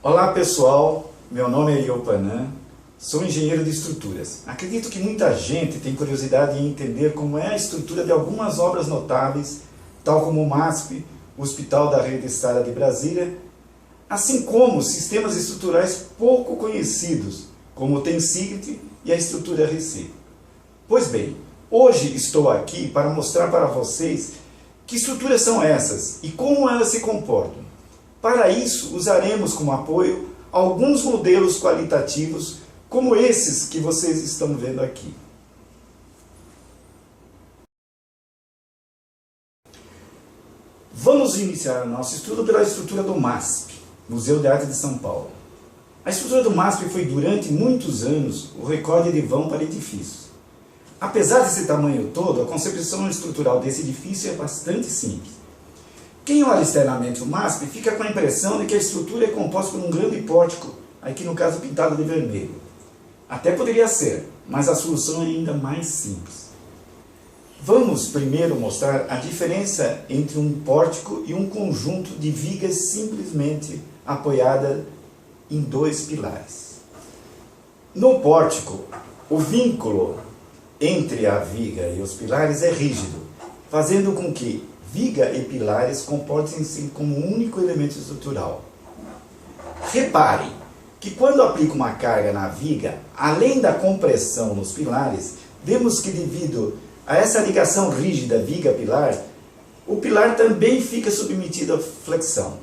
Olá pessoal, meu nome é Iopanã, sou engenheiro de estruturas. Acredito que muita gente tem curiosidade em entender como é a estrutura de algumas obras notáveis, tal como o MASP, o Hospital da Rede Estara de Brasília, assim como sistemas estruturais pouco conhecidos, como o Tensigit e a estrutura RC. Pois bem, hoje estou aqui para mostrar para vocês que estruturas são essas e como elas se comportam. Para isso, usaremos como apoio alguns modelos qualitativos, como esses que vocês estão vendo aqui. Vamos iniciar nosso estudo pela estrutura do MASP, Museu de Arte de São Paulo. A estrutura do MASP foi durante muitos anos o recorde de vão para edifícios. Apesar desse tamanho todo, a concepção estrutural desse edifício é bastante simples. Quem olha externamente o MASP fica com a impressão de que a estrutura é composta por um grande pórtico, aqui no caso pintado de vermelho. Até poderia ser, mas a solução é ainda mais simples. Vamos primeiro mostrar a diferença entre um pórtico e um conjunto de vigas simplesmente apoiadas em dois pilares. No pórtico, o vínculo entre a viga e os pilares é rígido, fazendo com que viga e pilares comportem-se como um único elemento estrutural. Reparem que quando aplico uma carga na viga, além da compressão nos pilares, vemos que devido a essa ligação rígida viga-pilar, o pilar também fica submetido à flexão.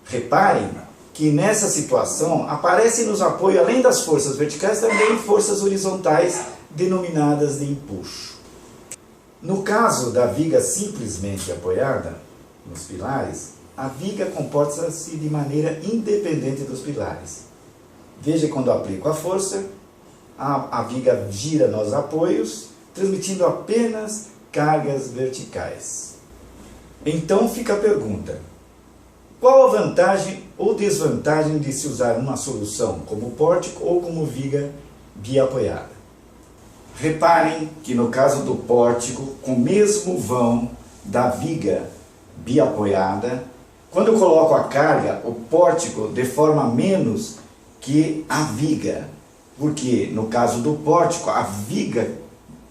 Reparem que nessa situação aparecem nos apoios, além das forças verticais, também forças horizontais denominadas de empuxo. No caso da viga simplesmente apoiada nos pilares, a viga comporta-se de maneira independente dos pilares. Veja quando aplico a força, a viga gira nos apoios, transmitindo apenas cargas verticais. Então fica a pergunta: qual a vantagem ou desvantagem de se usar uma solução como pórtico ou como viga biapoiada? Reparem que no caso do pórtico, com o mesmo vão da viga biapoiada, quando eu coloco a carga, o pórtico deforma menos que a viga, porque no caso do pórtico, a viga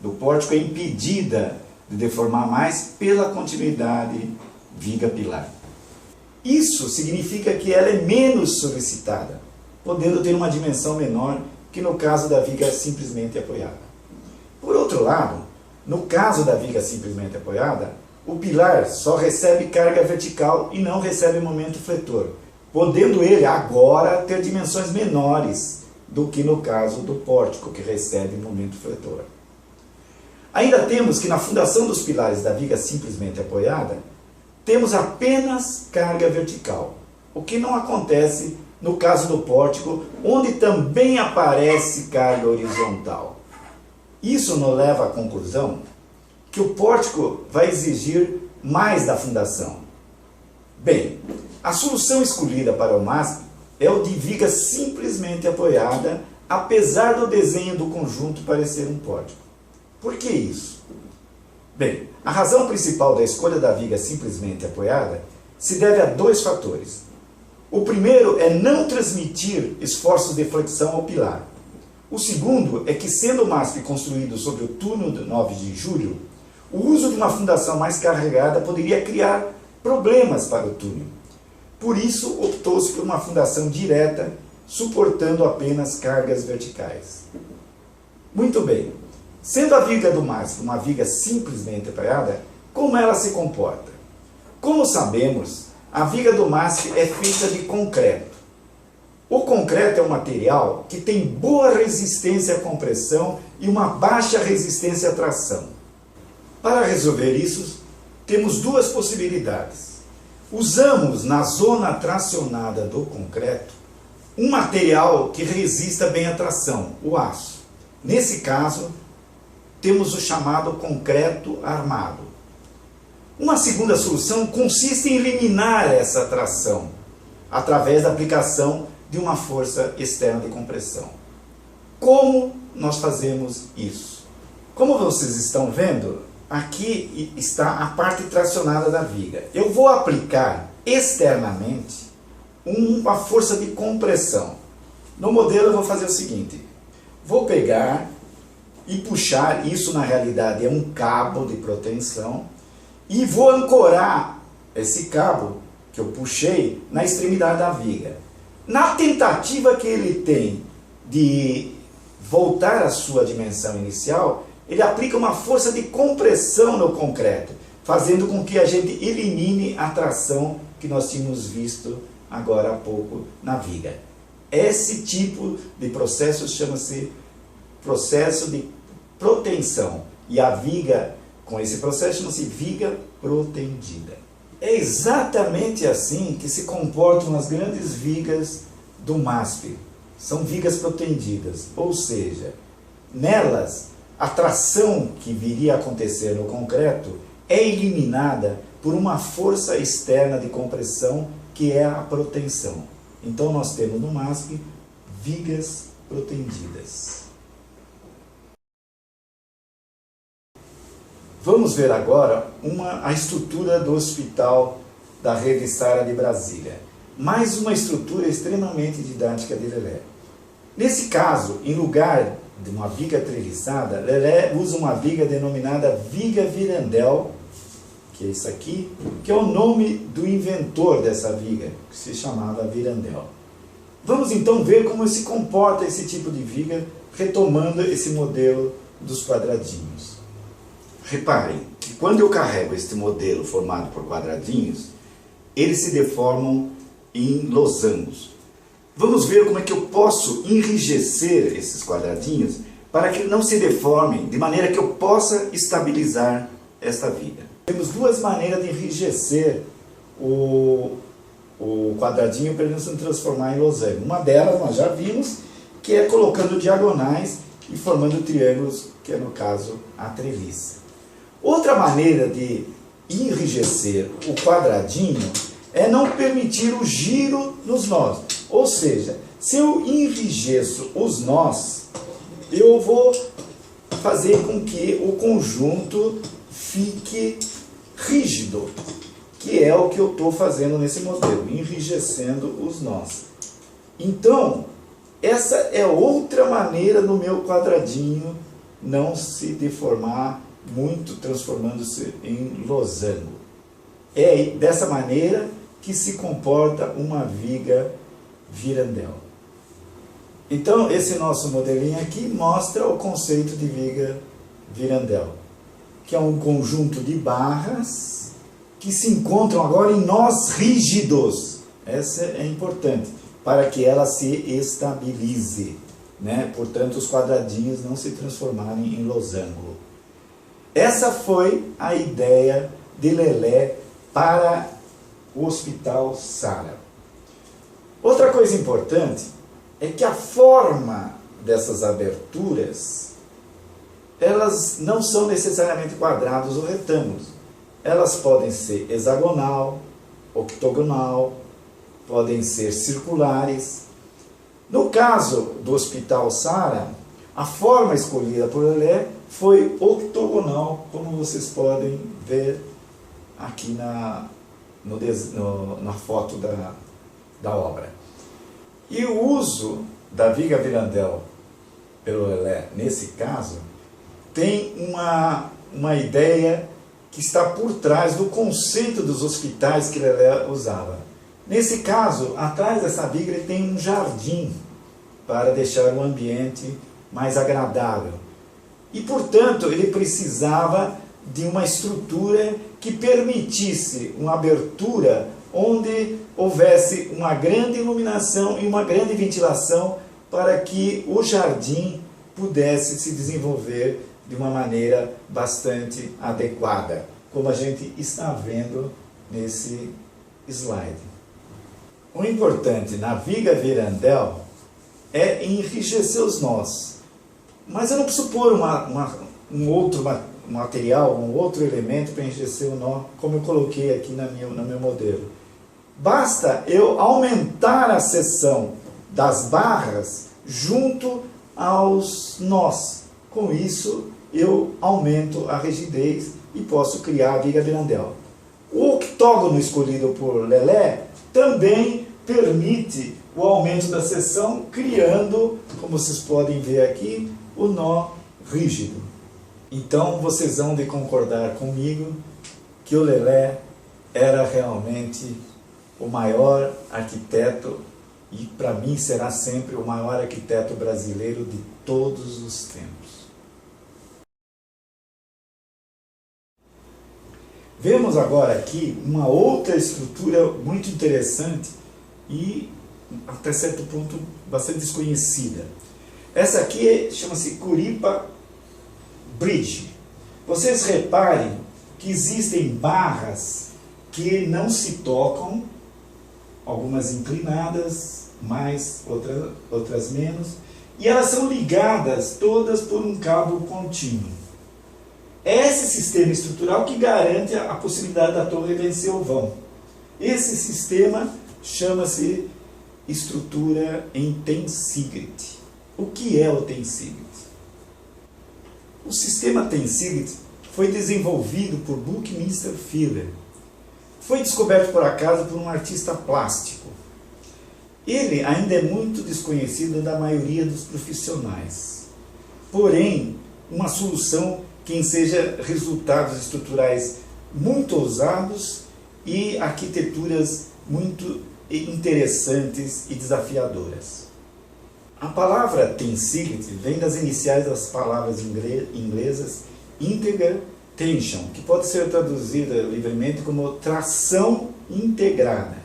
do pórtico é impedida de deformar mais pela continuidade viga-pilar. Isso significa que ela é menos solicitada, podendo ter uma dimensão menor que no caso da viga simplesmente apoiada. Por outro lado, no caso da viga simplesmente apoiada, o pilar só recebe carga vertical e não recebe momento fletor, podendo ele agora ter dimensões menores do que no caso do pórtico, que recebe momento fletor. Ainda temos que na fundação dos pilares da viga simplesmente apoiada, temos apenas carga vertical, o que não acontece no caso do pórtico, onde também aparece carga horizontal. Isso nos leva à conclusão que o pórtico vai exigir mais da fundação. Bem, a solução escolhida para o MASP é o de viga simplesmente apoiada, apesar do desenho do conjunto parecer um pórtico. Por que isso? Bem, a razão principal da escolha da viga simplesmente apoiada se deve a dois fatores. O primeiro é não transmitir esforços de flexão ao pilar. O segundo é que, sendo o MASP construído sobre o túnel do 9 de julho, o uso de uma fundação mais carregada poderia criar problemas para o túnel. Por isso, optou-se por uma fundação direta, suportando apenas cargas verticais. Muito bem, sendo a viga do MASP uma viga simplesmente apoiada, como ela se comporta? Como sabemos, a viga do MASP é feita de concreto. O concreto é um material que tem boa resistência à compressão e uma baixa resistência à tração. Para resolver isso, temos duas possibilidades. Usamos na zona tracionada do concreto um material que resista bem à tração, o aço. Nesse caso, temos o chamado concreto armado. Uma segunda solução consiste em eliminar essa tração através da aplicação de uma força externa de compressão. Como nós fazemos isso? Como vocês estão vendo, aqui está a parte tracionada da viga. Eu vou aplicar externamente uma força de compressão. No modelo eu vou fazer o seguinte, vou pegar e puxar, isso na realidade é um cabo de proteção, e vou ancorar esse cabo que eu puxei na extremidade da viga. Na tentativa que ele tem de voltar à sua dimensão inicial, ele aplica uma força de compressão no concreto, fazendo com que a gente elimine a tração que nós tínhamos visto agora há pouco na viga. Esse tipo de processo chama-se processo de proteção. E a viga, com esse processo, chama-se viga protendida. É exatamente assim que se comportam as grandes vigas do MASP. São vigas protendidas, ou seja, nelas a tração que viria a acontecer no concreto é eliminada por uma força externa de compressão que é a proteção. Então nós temos no MASP vigas protendidas. Vamos ver agora a estrutura do hospital da Rede Sara de Brasília. Mais uma estrutura extremamente didática de Lelé. Nesse caso, em lugar de uma viga treliçada, Lelé usa uma viga denominada viga Virandel, que é isso aqui, que é o nome do inventor dessa viga, que se chamava Virandel. Vamos então ver como se comporta esse tipo de viga, retomando esse modelo dos quadradinhos. Reparem que quando eu carrego este modelo formado por quadradinhos, eles se deformam em losangos. Vamos ver como é que eu posso enrijecer esses quadradinhos para que não se deformem, de maneira que eu possa estabilizar esta viga. Temos duas maneiras de enrijecer o quadradinho para ele não se transformar em losango. Uma delas nós já vimos, que é colocando diagonais e formando triângulos, que é no caso a treliça. Outra maneira de enrijecer o quadradinho é não permitir o giro nos nós. Ou seja, se eu enrijeço os nós, eu vou fazer com que o conjunto fique rígido, que é o que eu estou fazendo nesse modelo, enrijecendo os nós. Então, essa é outra maneira do meu quadradinho não se deformar muito, transformando-se em losango. É dessa maneira que se comporta uma viga Virandel. Então, esse nosso modelinho aqui mostra o conceito de viga Virandel, que é um conjunto de barras que se encontram agora em nós rígidos. Essa é importante, para que ela se estabilize, né? Portanto, os quadradinhos não se transformarem em losango. Essa foi a ideia de Lelé para o Hospital Sara. Outra coisa importante é que a forma dessas aberturas, elas não são necessariamente quadrados ou retângulos. Elas podem ser hexagonal, octogonal, podem ser circulares. No caso do Hospital Sara, a forma escolhida por Lelé foi octogonal, como vocês podem ver aqui na foto da obra. E o uso da viga Virandel pelo Lelé, nesse caso, tem uma ideia que está por trás do conceito dos hospitais que Lelé usava. Nesse caso, atrás dessa viga ele tem um jardim para deixar o ambiente mais agradável. E, portanto, ele precisava de uma estrutura que permitisse uma abertura onde houvesse uma grande iluminação e uma grande ventilação para que o jardim pudesse se desenvolver de uma maneira bastante adequada, como a gente está vendo nesse slide. O importante na viga Virandel é enrijecer os nós. Mas eu não preciso pôr um outro material, um outro elemento para enrijecer o nó, como eu coloquei aqui no meu modelo. Basta eu aumentar a seção das barras junto aos nós. Com isso, eu aumento a rigidez e posso criar a viga Virandel. O octógono escolhido por Lelé também permite o aumento da seção, criando, como vocês podem ver aqui, o nó rígido. Então vocês vão de concordar comigo que o Lelé era realmente o maior arquiteto e para mim será sempre o maior arquiteto brasileiro de todos os tempos. Vemos agora aqui uma outra estrutura muito interessante e até certo ponto bastante desconhecida. Essa aqui chama-se Curipa Bridge. Vocês reparem que existem barras que não se tocam, algumas inclinadas, mais, outras menos, e elas são ligadas todas por um cabo contínuo. É esse sistema estrutural que garante a possibilidade da torre vencer o vão. Esse sistema chama-se estrutura em tensigit. O que é o tensigit? O sistema tensigit foi desenvolvido por Buckminster Fuller. Foi descoberto por acaso por um artista plástico. Ele ainda é muito desconhecido da maioria dos profissionais. Porém, uma solução que enseja resultados estruturais muito ousados e arquiteturas muito interessantes e desafiadoras. A palavra tensigit vem das iniciais das palavras inglesas integer tension, que pode ser traduzida livremente como tração integrada.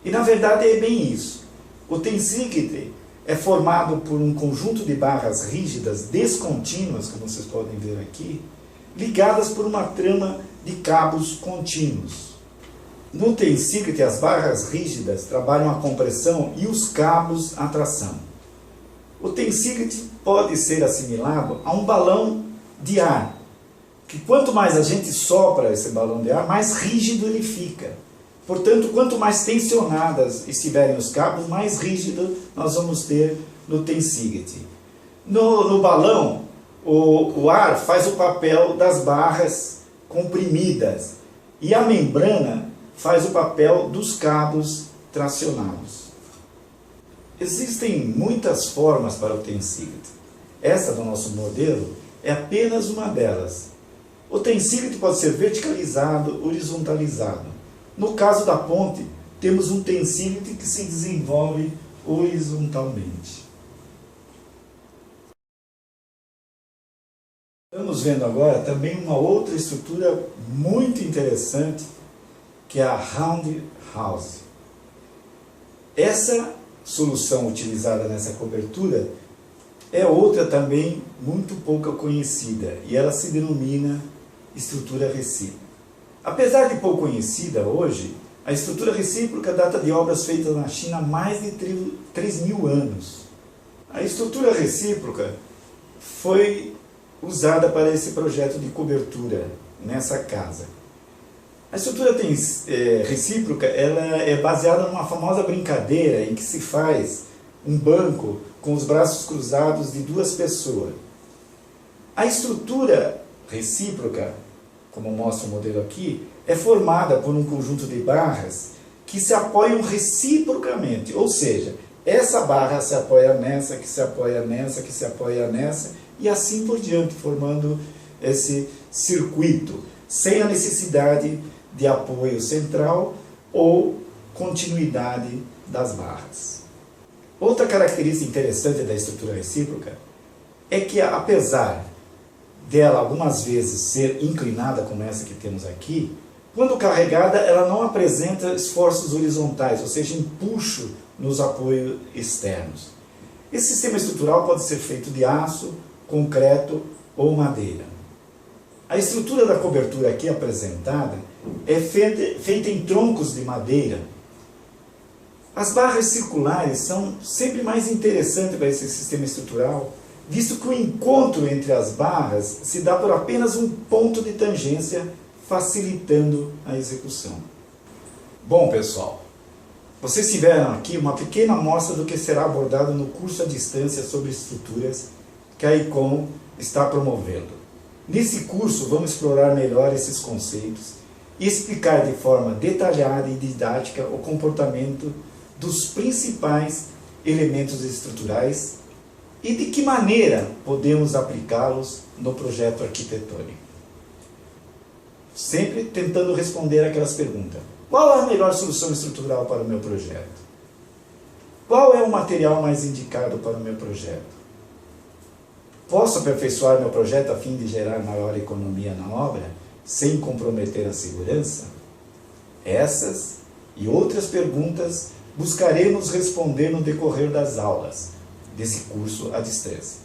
E na verdade é bem isso. O tensigit é formado por um conjunto de barras rígidas descontínuas, como vocês podem ver aqui, ligadas por uma trama de cabos contínuos. No tensigit, as barras rígidas trabalham a compressão e os cabos a tração. O tensigit pode ser assimilado a um balão de ar, que quanto mais a gente sopra esse balão de ar, mais rígido ele fica. Portanto, quanto mais tensionadas estiverem os cabos, mais rígido nós vamos ter no tensigit. No balão, o ar faz o papel das barras comprimidas e a membrana faz o papel dos cabos tracionados. Existem muitas formas para o tensigit. Essa do nosso modelo é apenas uma delas. O tensigit pode ser verticalizado, horizontalizado. No caso da ponte, temos um tensigit que se desenvolve horizontalmente. Estamos vendo agora também uma outra estrutura muito interessante, que é a roundhouse. Essa solução utilizada nessa cobertura é outra também muito pouco conhecida, e ela se denomina estrutura recíproca. Apesar de pouco conhecida hoje, a estrutura recíproca data de obras feitas na China há mais de 3.000 anos. A estrutura recíproca foi usada para esse projeto de cobertura nessa casa. A estrutura recíproca ela é baseada numa famosa brincadeira em que se faz um banco com os braços cruzados de duas pessoas. A estrutura recíproca, como mostra o modelo aqui, é formada por um conjunto de barras que se apoiam reciprocamente, ou seja, essa barra se apoia nessa, que se apoia nessa, que se apoia nessa, e assim por diante, formando esse circuito, sem a necessidade de apoio central ou continuidade das barras. Outra característica interessante da estrutura recíproca é que, apesar dela algumas vezes ser inclinada, como essa que temos aqui, quando carregada ela não apresenta esforços horizontais, ou seja, empuxo nos apoios externos. Esse sistema estrutural pode ser feito de aço, concreto ou madeira. A estrutura da cobertura aqui apresentada é feita em troncos de madeira. As barras circulares são sempre mais interessantes para esse sistema estrutural, visto que o encontro entre as barras se dá por apenas um ponto de tangência, facilitando a execução. Bom, pessoal, vocês tiveram aqui uma pequena amostra do que será abordado no curso à distância sobre estruturas que a ICOM está promovendo. Nesse curso, vamos explorar melhor esses conceitos e explicar de forma detalhada e didática o comportamento dos principais elementos estruturais e de que maneira podemos aplicá-los no projeto arquitetônico. Sempre tentando responder aquelas perguntas. Qual a melhor solução estrutural para o meu projeto? Qual é o material mais indicado para o meu projeto? Posso aperfeiçoar meu projeto a fim de gerar maior economia na obra, sem comprometer a segurança? Essas e outras perguntas buscaremos responder no decorrer das aulas desse curso à distância.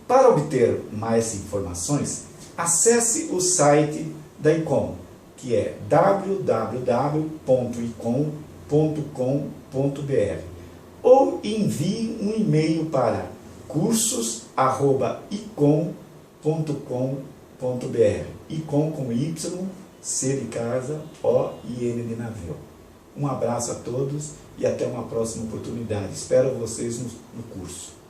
Para obter mais informações, acesse o site da ICOM, que é www.icom.com.br, ou envie um e-mail para cursos@icom.com.br. ICOM com Y, C de casa, O e N de navio. Um abraço a todos e até uma próxima oportunidade. Espero vocês no curso.